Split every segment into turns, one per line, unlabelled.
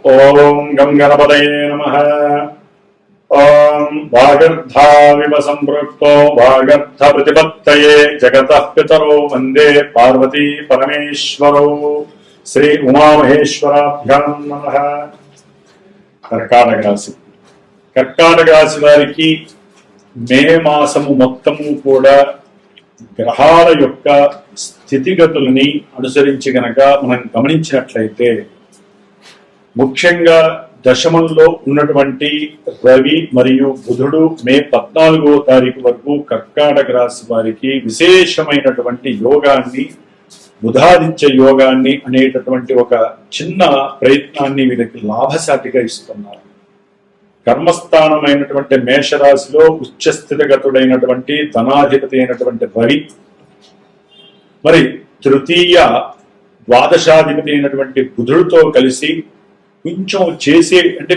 ఓం గం గణపతయే నమః. ఓం వాగర్ధావివ సంపృక్తో వాగర్ధ ప్రతిపత్తయే జగతః పితరో వందే పార్వతీ పరమేశ్వరో. శ్రీ ఉమామహేశ్వరాభ్యాం నమః. కర్కాటక రాశి. కర్కాటక రాశి వారికి మే మాసము మొత్తము కూడా గ్రహాల యొక్క స్థితిగతులని అనుసరించి గనక మనం గమనించినట్లయితే, ముఖ్యంగా దశమంలో ఉన్నటువంటి రవి మరియు బుధుడు మే 14వ తారీఖు వరకు కర్కాటక రాశి వారికి విశేషమైనటువంటి యోగాన్ని, బుధాదిత్య యోగాన్ని అనేటటువంటి ఒక చిన్న ప్రయత్నాన్ని వీరికి లాభసాటిగా ఇస్తున్నారు. కర్మస్థానమైనటువంటి మేషరాశిలో ఉచ్చస్థితిగతుడైనటువంటి ధనాధిపతి అయినటువంటి రవి, మరి తృతీయ ద్వాదశాధిపతి అయినటువంటి బుధుడితో కలిసి కొంచెం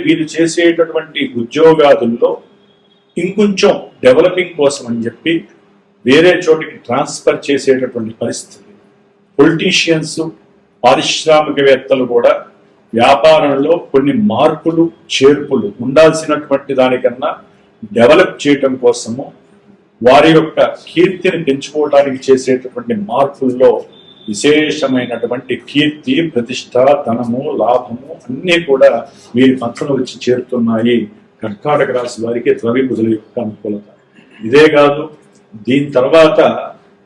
వీరు చేసేటటువంటి ఉద్యోగాదుల్లో ఇంకొంచెం డెవలపింగ్ కోసం అని చెప్పి వేరే చోటికి ట్రాన్స్ఫర్ చేసేటటువంటి పరిస్థితి. పొలిటీషియన్స్, పారిశ్రామికవేత్తలు కూడా వ్యాపారంలో కొన్ని మార్పులు చేర్పులు ఉండాల్సినటువంటి దానికన్నా డెవలప్ చేయటం కోసము వారి యొక్క కీర్తిని పెంచుకోవడానికి చేసేటటువంటి మార్పుల్లో విశేషమైనటువంటి కీర్తి, ప్రతిష్ట, ధనము, లాభము అన్నీ కూడా వీరి పంచను వచ్చి చేరుతున్నాయి. కర్కాటక రాశి వారికి రవి బుధుల యొక్క అనుకూలత ఇదే కాదు. దీని తర్వాత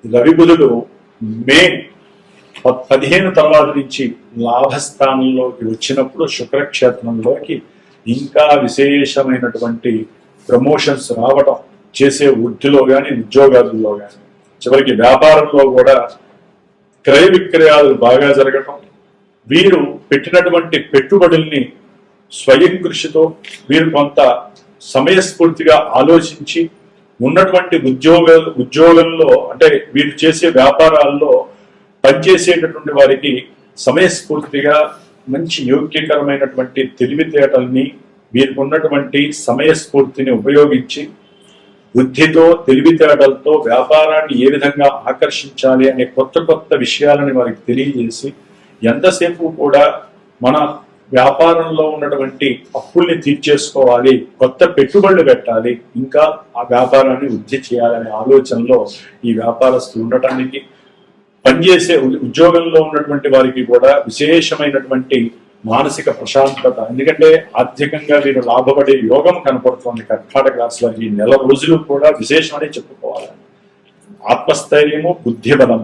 రవి బుధుడు మే 15 తర్వాత నుంచి లాభస్థానంలోకి వచ్చినప్పుడు శుక్రక్షేత్రంలోకి ఇంకా విశేషమైనటువంటి ప్రమోషన్స్ రావడం, చేసే వృత్తిలో కానీ ఉద్యోగాదుల్లో కానీ, చివరికి వ్యాపారంలో కూడా క్రయ విక్రయాలు బాగా జరగటం, వీరు పెట్టినటువంటి పెట్టుబడుల్ని స్వయం కృషితో వీరు కొంత సమయస్ఫూర్తిగా ఆలోచించి ఉన్నటువంటి ఉద్యోగంలో అంటే వీరు చేసే వ్యాపారాల్లో పనిచేసేటటువంటి వారికి సమయస్ఫూర్తిగా మంచి యోగ్యకరమైనటువంటి తెలివితేటల్ని, వీరికి ఉన్నటువంటి సమయస్ఫూర్తిని ఉపయోగించి బుద్ధితో, తెలివితేటలతో వ్యాపారాన్ని ఏ విధంగా ఆకర్షించాలి అనే కొత్త కొత్త విషయాలని వారికి తెలియజేసి, ఎంతసేపు కూడా మన వ్యాపారంలో ఉన్నటువంటి అప్పుల్ని తీర్చేసుకోవాలి, కొత్త పెట్టుబడులు పెట్టాలి, ఇంకా ఆ వ్యాపారాన్ని వృద్ధి చేయాలనే ఆలోచనలో ఈ వ్యాపారస్తులు ఉండటానికి, పనిచేసే ఉద్యోగంలో ఉన్నటువంటి వారికి కూడా విశేషమైనటువంటి మానసిక ప్రశాంతత, ఎందుకంటే ఆర్థికంగా వీరు లాభపడే యోగం కనపడుతోంది. కర్కాటక రాశి వారికి ఈ నెల రోజులు కూడా విశేషమని చెప్పుకోవాలి. ఆత్మస్థైర్యము, బుద్ధిబలం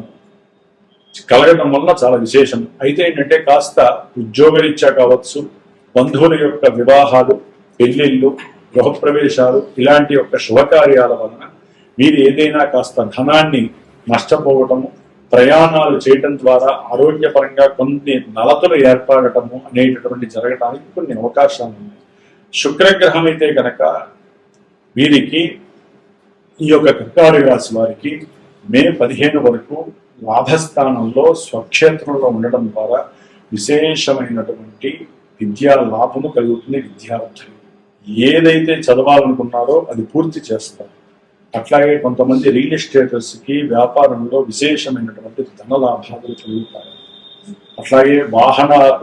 కలగడం వల్ల చాలా విశేషం. అయితే ఏంటంటే కాస్త ఉద్యోగరీత్యా కావచ్చు, బంధువుల యొక్క వివాహాలు, పెళ్లిళ్ళు, గృహప్రవేశాలు ఇలాంటి యొక్క శుభకార్యాల వలన వీరు ఏదైనా కాస్త ధనాన్ని నష్టపోవటము, ప్రయాణాలు చేయటం ద్వారా ఆరోగ్యపరంగా కొన్ని నలతలు ఏర్పడటము అనేటటువంటి జరగడానికి కొన్ని అవకాశాలు ఉన్నాయి. శుక్రగ్రహం అయితే కనుక వీరికి, ఈ యొక్క కర్కాటక రాశి వారికి మే 15 వరకు లాభస్థానంలో స్వక్షేత్రంలో ఉండటం ద్వారా విశేషమైనటువంటి విద్యా లాభము కలుగుతుంది. విద్యార్థులు ఏదైతే చదవాలనుకున్నారో అది పూర్తి చేస్తారు. అట్లాగే కొంతమంది రియల్ ఎస్టేటర్స్ కి వ్యాపారంలో విశేషమైనటువంటి ధన లాభాలు కలుగుతాయి. అట్లాగే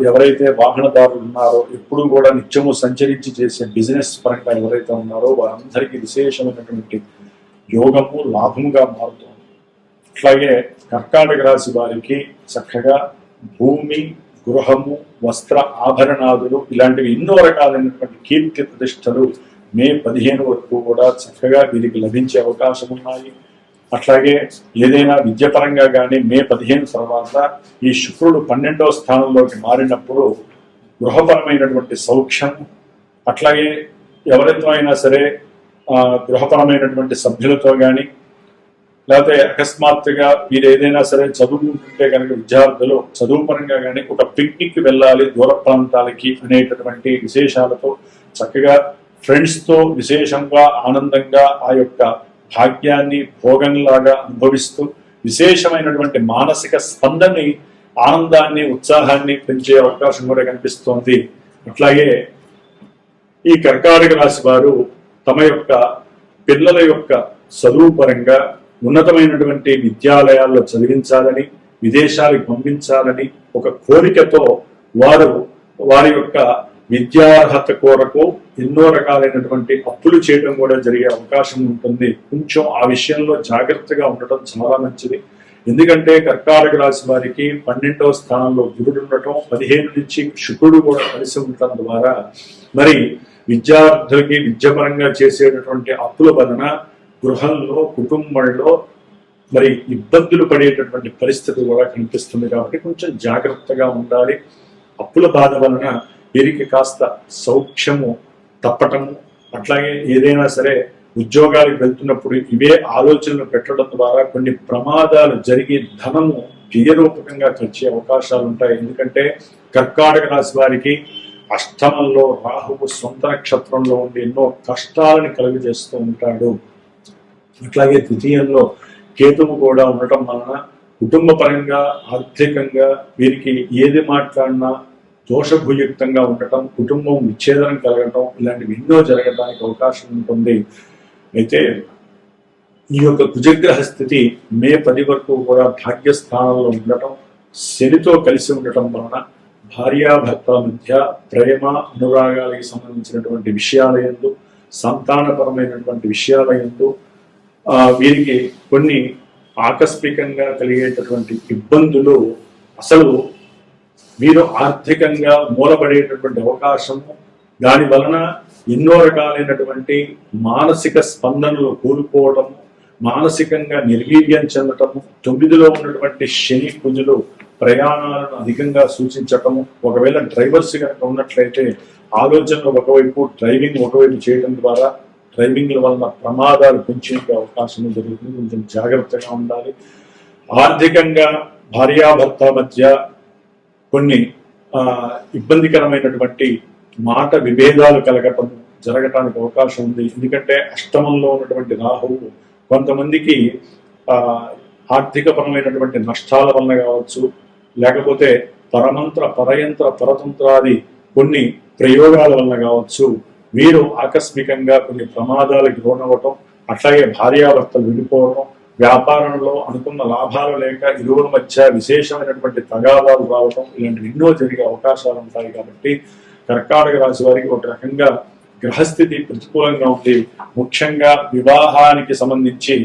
ఎవరైతే వాహనదారులు ఉన్నారో, ఎప్పుడు కూడా నిత్యము సంచరించి చేసే బిజినెస్ పరంగా ఎవరైతే ఉన్నారో వారందరికీ విశేషమైనటువంటి యోగము, లాభముగా మారుతుంది. అట్లాగే కర్కాటక రాశి వారికి చక్కగా భూమి, గృహము, వస్త్ర ఆభరణాదులు ఇలాంటివి ఎన్నో రకాలైనటువంటి కీర్తి ప్రతిష్టలు మే 15 వరకు కూడా చక్కగా వీరికి లభించే అవకాశం ఉన్నాయి. అట్లాగే ఏదైనా విద్యపరంగా కానీ మే 15 తర్వాత ఈ శుక్రుడు 12వ స్థానంలోకి మారినప్పుడు గృహపరమైనటువంటి సౌఖ్యం, అట్లాగే ఎవరితో అయినా సరే గృహపరమైనటువంటి సభ్యులతో కానీ, లేకపోతే అకస్మాత్తుగా వీరు ఏదైనా సరే చదువుకుంటుంటే కనుక విద్యార్థులు చదువు పరంగా కానీ ఒక పిక్నిక్ వెళ్ళాలి దూర ప్రాంతాలకి అనేటటువంటి విశేషాలతో చక్కగా ఫ్రెండ్స్తో విశేషంగా ఆనందంగా ఆ యొక్క భాగ్యాన్ని భోగంలాగా అనుభవిస్తూ విశేషమైనటువంటి మానసిక స్పందని, ఆనందాన్ని, ఉత్సాహాన్ని పెంచే అవకాశం కూడా కనిపిస్తోంది. అట్లాగే ఈ కర్కాటక రాశి వారు తమ యొక్క పిల్లల యొక్క చదువు పరంగా ఉన్నతమైనటువంటి విద్యాలయాల్లో చదివించాలని, విదేశాలకు పంపించాలని ఒక కోరికతో వారి యొక్క విద్యార్హత కొరకు ఎన్నో రకాలైనటువంటి అప్పులు చేయడం కూడా జరిగే అవకాశం ఉంటుంది. కొంచెం ఆ విషయంలో జాగ్రత్తగా ఉండటం చాలా మంచిది. ఎందుకంటే కర్కాటక రాశి వారికి 12వ స్థానంలో గురుడు ఉండటం, 15 నుంచి శుక్రుడు కూడా కలిసి ఉండటం ద్వారా మరి విద్యార్థులకి విద్యాపరంగా చేసేటటువంటి అప్పుల వలన గృహంలో, కుటుంబంలో మరి ఇబ్బందులు పడేటటువంటి పరిస్థితి కూడా కనిపిస్తుంది. కాబట్టి కొంచెం జాగ్రత్తగా ఉండాలి. అప్పుల బాధ వలన వీరికి కాస్త సౌఖ్యము తప్పటము, అట్లాగే ఏదైనా సరే ఉద్యోగాలకు వెళ్తున్నప్పుడు ఇవే ఆలోచనలు పెట్టడం ద్వారా కొన్ని ప్రమాదాలు జరిగి ధనము వ్యయరూపకంగా ఖర్చే అవకాశాలు ఉంటాయి. ఎందుకంటే కర్కాటక రాశి వారికి అష్టమంలో రాహువు సొంత నక్షత్రంలో ఉండి ఎన్నో కష్టాలను కలుగజేస్తూ ఉంటాడు. అట్లాగే ద్వితీయంలో కేతువు కూడా ఉండటం వలన కుటుంబ పరంగా, ఆర్థికంగా వీరికి ఏది మాట్లాడినా దోషభూయుక్తంగా ఉండటం, కుటుంబం విచ్ఛేదనం కలగటం, ఇలాంటివి ఎన్నో జరగడానికి అవకాశం ఉంటుంది. అయితే ఈ యొక్క కుజగ్రహ స్థితి మే 10 వరకు కూడా భాగ్యస్థానంలో ఉండటం, శనితో కలిసి ఉండటం వలన భార్యాభర్తల మధ్య ప్రేమ, అనురాగాలకి సంబంధించినటువంటి విషయాలయందు, సంతానపరమైనటువంటి విషయాలయందు వీరికి కొన్ని ఆకస్మికంగా కలిగేటటువంటి ఇబ్బందులు, అసలు వీరు ఆర్థికంగా మూలపడేటటువంటి అవకాశము, దాని వలన ఎన్నో రకాలైనటువంటి మానసిక స్పందనలు కోల్పోవటము, మానసికంగా నిర్వీర్యం చెందటము, 9లో ఉన్నటువంటి శని కుజులు ప్రయాణాలను అధికంగా సూచించటము, ఒకవేళ డ్రైవర్స్ కనుక ఉన్నట్లయితే ఆలోచనలు ఒకవైపు, డ్రైవింగ్ ఒకవైపు చేయడం ద్వారా డ్రైవింగ్ల వలన ప్రమాదాలు పెంచే అవకాశం జరుగుతుంది. కొంచెం జాగ్రత్తగా ఉండాలి. ఆర్థికంగా భార్యాభర్త మధ్య కొన్ని ఇబ్బందికరమైనటువంటి మాట విభేదాలు కలగటం జరగటానికి అవకాశం ఉంది. ఎందుకంటే అష్టమంలో ఉన్నటువంటి రాహువు కొంతమందికి ఆర్థికపరమైనటువంటి నష్టాల వలన కావచ్చు, లేకపోతే పరమంత్ర, పరయంత్ర, పరతంత్రాది కొన్ని ప్రయోగాల వలన కావచ్చు, వీరు ఆకస్మికంగా కొన్ని ప్రమాదాలకు లోనవటం, అట్లాగే భార్యాభర్తలు విడిపోవటం, వ్యాపారంలో అనుకున్న లాభాలు లేక ఇరువుల మధ్య విశేషమైనటువంటి తగాదాలు రావటం, ఇలాంటివి ఎన్నో జరిగే అవకాశాలు ఉంటాయి. కాబట్టి కర్కాటక రాశి వారికి ఒక రకంగా గ్రహస్థితి ప్రతికూలంగా ఉంది. ముఖ్యంగా వివాహానికి సంబంధించి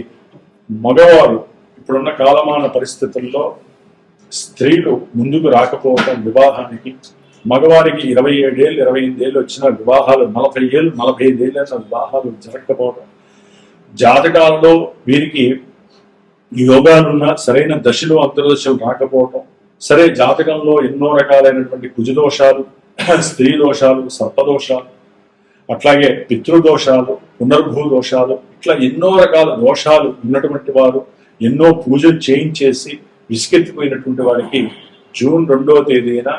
మగవారు ఇప్పుడున్న కాలమాన పరిస్థితుల్లో స్త్రీలు ముందుకు రాకపోవటం వివాహానికి, మగవారికి 27 ఏళ్ళు 28 ఏళ్ళు వచ్చిన వివాహాలు, 40 ఏళ్ళు 45 ఏళ్ళ వివాహాలు జరగకపోవడం, జాతకాలలో వీరికి యోగాలున్న సరైన దశలు, అంతర్దశలు రాకపోవటం, సరే జాతకంలో ఎన్నో రకాలైనటువంటి కుజదోషాలు, స్త్రీ దోషాలు, సర్పదోషాలు, అట్లాగే పితృదోషాలు, పునర్భూ దోషాలు, ఇట్లా ఎన్నో రకాల దోషాలు ఉన్నటువంటి వారు ఎన్నో పూజలు చేయించేసి విసుకెత్తిపోయినటువంటి వారికి జూన్ 2వ తేదీన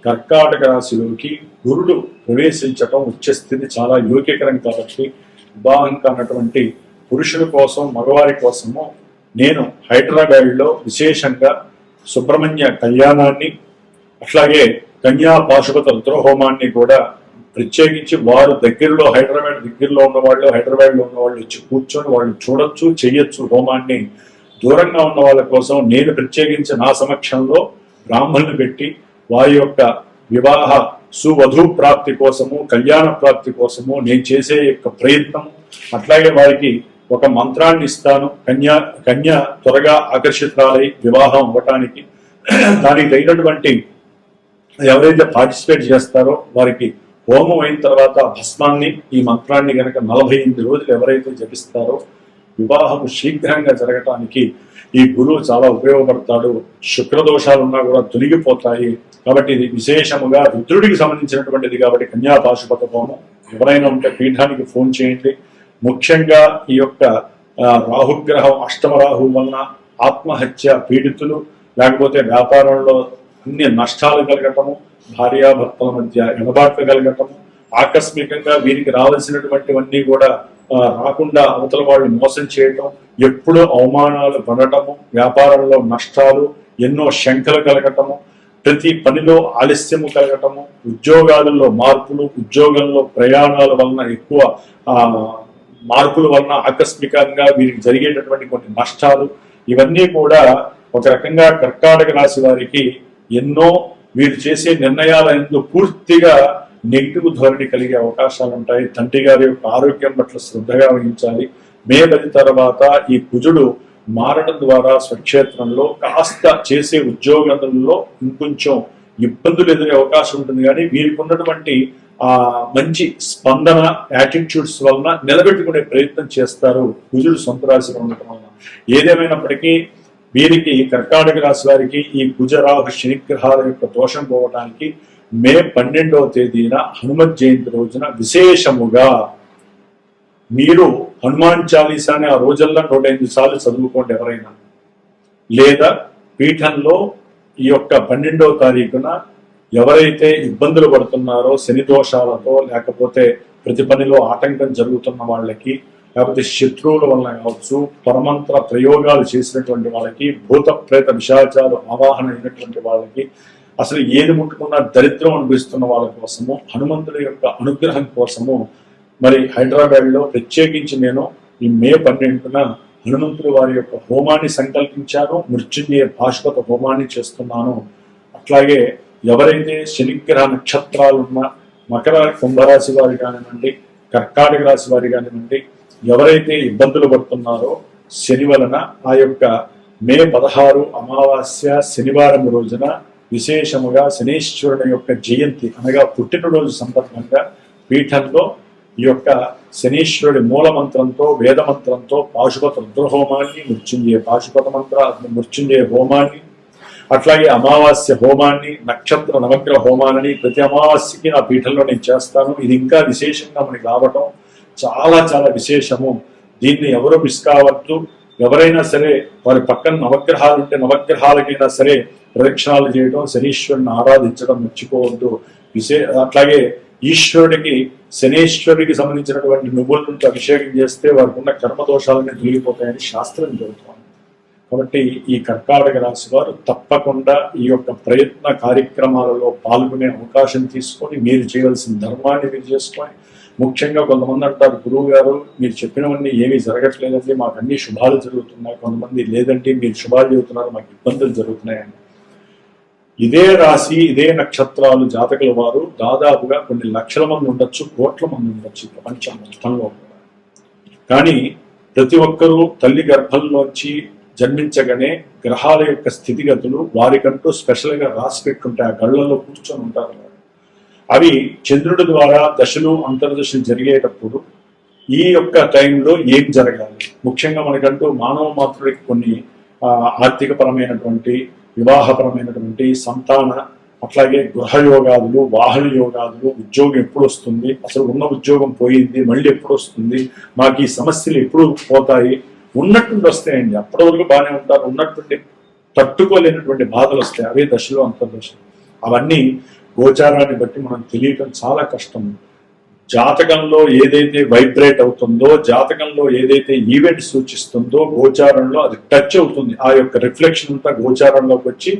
కర్కాటక రాశిలోకి గురుడు ప్రవేశించటం ఉచ్చస్థితి చాలా యోగ్యకరం. కాబట్టి వివాహం కానటువంటి పురుషుల కోసం, మగవారి కోసము నేను హైదరాబాద్లో విశేషంగా సుబ్రహ్మణ్య కళ్యాణాన్ని, అట్లాగే కన్యా పాశుపత రుద్రహోమాన్ని కూడా ప్రత్యేకించి వారు దగ్గరలో, హైదరాబాద్ దగ్గరలో ఉన్నవాళ్ళు, హైదరాబాద్లో ఉన్నవాళ్ళు వచ్చి కూర్చొని వాళ్ళు చూడొచ్చు, చెయ్యొచ్చు హోమాన్ని. దూరంగా ఉన్న వాళ్ళ కోసం నేను ప్రత్యేకించి నా సమక్షంలో బ్రాహ్మణులు పెట్టి వారి యొక్క వివాహ సువధు ప్రాప్తి కోసము, కళ్యాణ ప్రాప్తి కోసము నేను చేసే యొక్క ప్రయత్నం, అట్లాగే వారికి ఒక మంత్రాన్ని ఇస్తాను. కన్య త్వరగా ఆకర్షితురాలై వివాహం అవ్వటానికి దానికి తగినటువంటి ఎవరైతే పార్టిసిపేట్ చేస్తారో వారికి హోమం అయిన తర్వాత భస్మాన్ని, ఈ మంత్రాన్ని గనక 48 రోజులు ఎవరైతే జపిస్తారో వివాహం శీఘ్రంగా జరగటానికి ఈ గురువు చాలా ఉపయోగపడతాడు. శుక్రదోషాలు ఉన్నా కూడా తొలగిపోతాయి. కాబట్టి ఇది విశేషముగా రుద్రుడికి సంబంధించినటువంటిది. కాబట్టి కన్యా పాశుపత హోమం ఎవరైనా ఉంటే పీఠానికి ఫోన్ చేయండి. ముఖ్యంగా ఈ యొక్క రాహుగ్రహం, అష్టమ రాహు వలన ఆత్మహత్య పీడితులు, లేకపోతే వ్యాపారంలో అన్ని నష్టాలు కలగటము, భార్యాభర్తల మధ్య ఎడబాట్లు కలగటము, ఆకస్మికంగా వీరికి రావాల్సినటువంటివన్నీ కూడా రాకుండా అవతల వాళ్ళు మోసం చేయటం, ఎప్పుడూ అవమానాలు పడటము, వ్యాపారంలో నష్టాలు, ఎన్నో శంకలు కలగటము, ప్రతి పనిలో ఆలస్యము కలగటము, ఉద్యోగాలలో మార్పులు, ఉద్యోగంలో ప్రయాణాల వలన ఎక్కువ మార్పుల వలన ఆకస్మికంగా వీరికి జరిగేటటువంటి కొన్ని నష్టాలు, ఇవన్నీ కూడా ఒక రకంగా కర్కాటక రాశి వారికి ఎన్నో వీరు చేసే నిర్ణయాల ఎందు పూర్తిగా నెగిటివ్ ధోరణి కలిగే అవకాశాలు ఉంటాయి. తండ్రి గారి యొక్క ఆరోగ్యం పట్ల శ్రద్ధగా వహించాలి. మే 10 తర్వాత ఈ కుజుడు మారడం ద్వారా స్వక్షేత్రంలో కాస్త చేసే ఉద్యోగంలో ఇంకొంచెం ఇబ్బందులు ఎదురే అవకాశం ఉంటుంది. కానీ వీరికి ఉన్నటువంటి ఆ మంచి స్పందన యాటిట్యూడ్స్ వలన నిలబెట్టుకునే ప్రయత్నం చేస్తారు కుజుడు సొంత రాశిలో ఉండటం వలన. ఏదేమైనప్పటికీ వీరికి కర్కాటక రాశి వారికి ఈ కుజరాహు శనిగ్రహాల యొక్క దోషం పోవడానికి మే 12వ తేదీన హనుమత్ జయంతి రోజున విశేషముగా మీరు హనుమాన్ చాలీసాని ఆ రోజుల్లో 108 సార్లు చదువుకోండి ఎవరైనా. లేదా పీఠంలో ఈ యొక్క 12వ తారీఖున ఎవరైతే ఇబ్బందులు పడుతున్నారో శని దోషాలతో, లేకపోతే ప్రతి పనిలో ఆటంకం జరుగుతున్న వాళ్ళకి, లేకపోతే శత్రువుల వలన కావచ్చు, పరమంత్ర ప్రయోగాలు చేసినటువంటి వాళ్ళకి, భూత ప్రేత విశాచాలు ఆవాహన అయినటువంటి వాళ్ళకి, అసలు ఏది ముట్టుకున్నా దరిద్రం అనిపిస్తున్న వాళ్ళ కోసము, హనుమంతుడి యొక్క అనుగ్రహం కోసము మరి హైదరాబాద్లో ప్రత్యేకించి నేను ఈ మే 12న హనుమంతుడి వారి యొక్క హోమాన్ని సంకల్పించాను. మృత్యుంజయ భాస్వత హోమాన్ని చేస్తున్నాను. అట్లాగే ఎవరైతే శనిగ్రహ నక్షత్రాలు ఉన్న మకర కుంభరాశి వారి కానివ్వండి, కర్కాటక రాశి వారి కానివ్వండి, ఎవరైతే ఇబ్బందులు పడుతున్నారో శని వలన, ఆ యొక్క మే 16 అమావాస్య శనివారం రోజున విశేషముగా శనీశ్వరుని యొక్క జయంతి అనగా పుట్టినరోజు సందర్భంగా పీఠంలో ఈ యొక్క శనీశ్వరుడి మూలమంత్రంతో, వేదమంత్రంతో పాశుపత రుద్రహోమాన్ని, మృత్యుంజయ హోమాన్ని, అట్లాగే అమావాస్య హోమాన్ని, నక్షత్ర నవగ్రహ హోమాన్ని ప్రతి అమావాస్యకి నా పీఠంలో నేను చేస్తాను. ఇది ఇంకా విశేషంగా మనకి రావటం చాలా చాలా విశేషము. దీన్ని ఎవరు మిస్ కావద్దు. ఎవరైనా సరే వారి పక్కన నవగ్రహాలు ఉంటే నవగ్రహాలకైనా సరే ప్రదక్షిణాలు చేయడం, శనీశ్వరుని ఆరాధించడం మర్చిపోవద్దు. అట్లాగే ఈశ్వరుడికి, శనీశ్వరుడికి సంబంధించినటువంటి నువ్వులతో అభిషేకం చేస్తే వారికి ఉన్న కర్మదోషాలన్నీ తొలగిపోతాయని శాస్త్రం చెబుతోంది. కాబట్టి ఈ కర్కాటక రాశి వారు తప్పకుండా ఈ యొక్క ప్రయత్న కార్యక్రమాలలో పాల్గొనే అవకాశం తీసుకొని మీరు చేయవలసిన ధర్మాన్ని మీరు చేసుకొని, ముఖ్యంగా కొంతమంది అంటారు, గురువు గారు మీరు చెప్పినవన్నీ ఏమీ జరగట్లేదండి, మాకు అన్ని శుభాలు జరుగుతున్నాయి. కొంతమంది లేదండి మీరు శుభాలు చెబుతున్నారు, మాకు ఇబ్బందులు జరుగుతున్నాయని. ఇదే రాశి, ఇదే నక్షత్రాలు జాతకుల వారు దాదాపుగా కొన్ని లక్షల మంది ఉండొచ్చు, కోట్ల మంది ఉండొచ్చు ప్రపంచం మొత్తంలో కూడా. కానీ ప్రతి ఒక్కరూ తల్లి గర్భంలోంచి జన్మించగానే గ్రహాల యొక్క స్థితిగతులు వారికంటూ స్పెషల్గా రాసి పెట్టుంటాయి. ఆ గళ్ళలో కూర్చొని ఉంటారు. అవి చంద్రుడి ద్వారా దశలు అంతర్దశలు జరిగేటప్పుడు ఈ యొక్క టైంలో ఏం జరగాలి, ముఖ్యంగా మనకంటూ మానవ మాతృడికి కొన్ని ఆర్థికపరమైనటువంటి, వివాహపరమైనటువంటి, సంతాన, అట్లాగే గృహయోగాదులు, వాహన యోగాదులు, ఉద్యోగం ఎప్పుడు వస్తుంది, అసలు ఉన్న ఉద్యోగం పోయింది మళ్ళీ ఎప్పుడు వస్తుంది, మాకు ఈ సమస్యలు ఎప్పుడు పోతాయి, ఉన్నట్టుండి వస్తాయండి. అప్పటి వరకు బాగానే ఉంటారు, ఉన్నట్టుండి తట్టుకోలేనటువంటి బాధలు వస్తాయి. అవే దశలు అంతర్దశలు. అవన్నీ గోచారాన్ని బట్టి మనం తెలియటం చాలా కష్టం. జాతకంలో ఏదైతే వైబ్రేట్ అవుతుందో, జాతకంలో ఏదైతే ఈవెంట్ సూచిస్తుందో, గోచారంలో అది టచ్ అవుతుంది. ఆ యొక్క రిఫ్లెక్షన్ అంతా గోచారంలోకి వచ్చి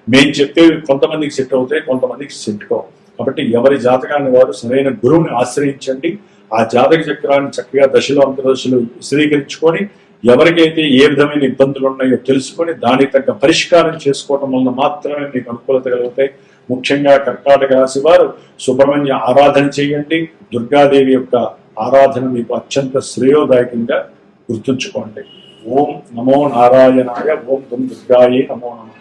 మేము చెప్పేవి కొంతమందికి సెట్ అవుతాయి, కొంతమందికి సెట్ కావు. కాబట్టి ఎవరి జాతకాన్ని వారు సరైన గురువుని ఆశ్రయించండి. ఆ జాతక చక్రాన్ని చక్కగా దశలు అంతర్దశలు విశదీకరించుకొని ఎవరికైతే ఏ విధమైన ఇబ్బందులు ఉన్నాయో తెలుసుకొని దానికి తగ్గ పరిష్కారం చేసుకోవడం వలన మాత్రమే మీకు అనుకూలత కలుగుతాయి. ముఖ్యంగా కర్కాటక రాశి వారు సుబ్రహ్మణ్య ఆరాధన చేయండి. దుర్గాదేవి యొక్క ఆరాధన మీకు అత్యంత శ్రేయోదాయకంగా గుర్తుంచుకోండి. ఓం నమో నారాయణాయ, ఓం దుర్గాయే నమో నమః.